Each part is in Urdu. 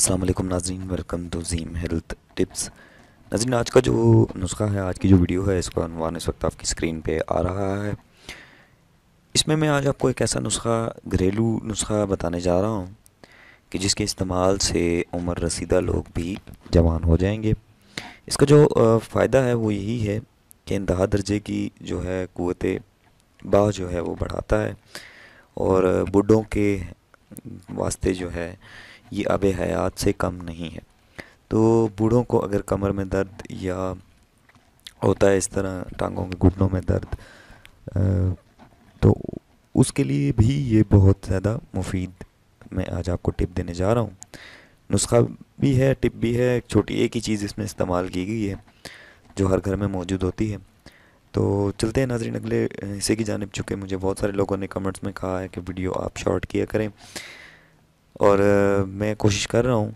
السلام علیکم ناظرین، ویلکم ٹو زیم ہیلتھ ٹپس۔ ناظرین، آج کا جو نسخہ ہے، آج کی جو ویڈیو ہے، اس کا عنوان اس وقت آپ کی اسکرین پہ آ رہا ہے۔ اس میں آج آپ کو ایک ایسا نسخہ، گھریلو نسخہ بتانے جا رہا ہوں کہ جس کے استعمال سے عمر رسیدہ لوگ بھی جوان ہو جائیں گے۔ اس کا جو فائدہ ہے وہ یہی ہے کہ انتہا درجے کی جو ہے قوت باہ جو ہے وہ بڑھاتا ہے، اور بوڑھوں کے واسطے جو ہے یہ آب حیات سے کم نہیں ہے۔ تو بوڑھوں کو اگر کمر میں درد یا ہوتا ہے اس طرح ٹانگوں کے گھٹنوں میں درد، تو اس کے لیے بھی یہ بہت زیادہ مفید میں آج آپ کو ٹپ دینے جا رہا ہوں۔ نسخہ بھی ہے، ٹپ بھی ہے، ایک ہی چیز اس میں استعمال کی گئی ہے جو ہر گھر میں موجود ہوتی ہے۔ تو چلتے ہیں ناظرین اگلے حصے کی جانب، چونکہ مجھے بہت سارے لوگوں نے کمنٹس میں کہا ہے کہ ویڈیو آپ شارٹ کیا کریں، اور میں کوشش کر رہا ہوں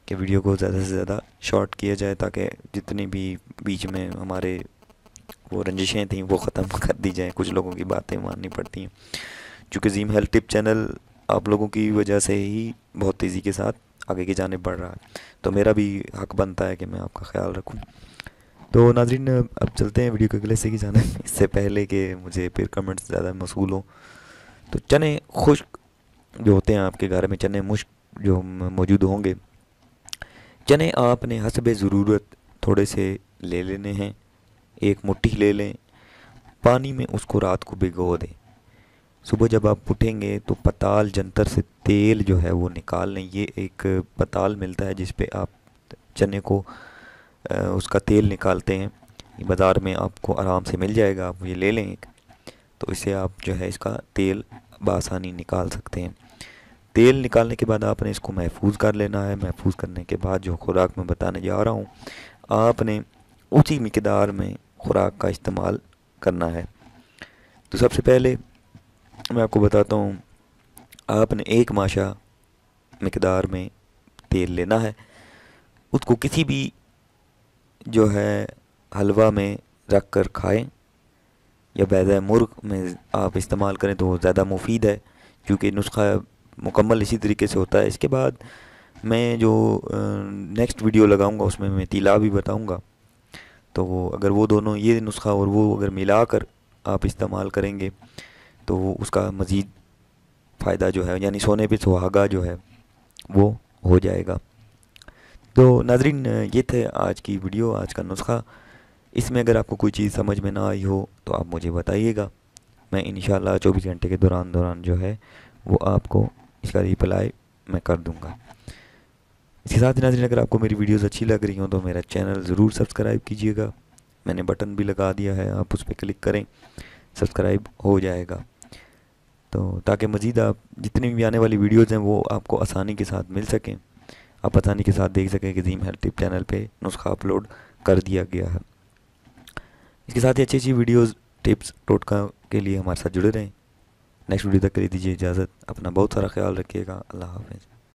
کہ ویڈیو کو زیادہ سے زیادہ شارٹ کیا جائے، تاکہ جتنی بھی بیچ میں ہمارے وہ رنجشیں تھیں وہ ختم کر دی جائیں۔ کچھ لوگوں کی باتیں ماننی پڑتی ہیں، چونکہ زیم ہیلتھ ٹپ چینل آپ لوگوں کی وجہ سے ہی بہت تیزی کے ساتھ آگے کی جانب بڑھ رہا ہے، تو میرا بھی حق بنتا ہے کہ میں آپ کا خیال رکھوں۔ تو ناظرین، اب چلتے ہیں ویڈیو کے اگلے حصے کی جانب، اس سے پہلے کہ مجھے پھر کمنٹس زیادہ موصول ہوں۔ تو چنے خشک جو ہوتے ہیں آپ کے گھر میں، چنے مشک جو موجود ہوں گے، چنے آپ نے حسب ضرورت تھوڑے سے لے لینے ہیں، ایک مٹھی لے لیں، پانی میں اس کو رات کو بھگو دیں۔ صبح جب آپ اٹھیں گے تو پتال جنتر سے تیل جو ہے وہ نکال لیں۔ یہ ایک پتال ملتا ہے جس پہ آپ چنے کو اس کا تیل نکالتے ہیں، یہ بازار میں آپ کو آرام سے مل جائے گا، آپ یہ لے لیں ایک، تو اسے آپ جو ہے اس کا تیل بآسانی نکال سکتے ہیں۔ تیل نکالنے کے بعد آپ نے اس کو محفوظ کر لینا ہے۔ محفوظ کرنے کے بعد جو خوراک میں بتانے جا رہا ہوں، آپ نے اونچی مقدار میں خوراک کا استعمال کرنا ہے۔ تو سب سے پہلے میں آپ کو بتاتا ہوں، آپ نے ایک ماشا مقدار میں تیل لینا ہے، اس کو کسی بھی جو ہے حلوہ میں رکھ کر کھائیں، یا بیضۂ مرغ میں آپ استعمال کریں تو وہ زیادہ مفید ہے، کیونکہ نسخہ مکمل اسی طریقے سے ہوتا ہے۔ اس کے بعد میں جو نیکسٹ ویڈیو لگاؤں گا اس میں تیلا بھی بتاؤں گا، تو وہ اگر وہ دونوں، یہ نسخہ اور وہ اگر ملا کر آپ استعمال کریں گے تو اس کا مزید فائدہ جو ہے، یعنی سونے پہ سہاگا جو ہے وہ ہو جائے گا۔ تو ناظرین، یہ تھے آج کی ویڈیو، آج کا نسخہ۔ اس میں اگر آپ کو کوئی چیز سمجھ میں نہ آئی ہو تو آپ مجھے بتائیے گا، میں انشاءاللہ 24 گھنٹے کے دوران جو ہے وہ آپ کو اس کا ریپلائی میں کر دوں گا۔ اس کے ساتھ ہی ناظرین، اگر آپ کو میری ویڈیوز اچھی لگ رہی ہوں تو میرا چینل ضرور سبسکرائب کیجیے گا، میں نے بٹن بھی لگا دیا ہے، آپ اس پہ کلک کریں، سبسکرائب ہو جائے گا، تو تاکہ مزید آپ جتنی بھی آنے والی ویڈیوز ہیں وہ آپ کو آسانی کے ساتھ مل سکیں، آپ آسانی کے ساتھ دیکھ سکیں کہ زیم ہیلتھ ٹپ چینل پہ نسخہ اپلوڈ کر دیا گیا ہے۔ اس کے ساتھ ہی اچھی اچھی ویڈیوز، ٹپس، ٹوٹکا کے لیے ہمارے ساتھ جڑے رہیں۔ نیکسٹ ویڈیو تک کے لیے دیجیے اجازت، اپنا بہت سارا خیال رکھیے گا، اللہ حافظ۔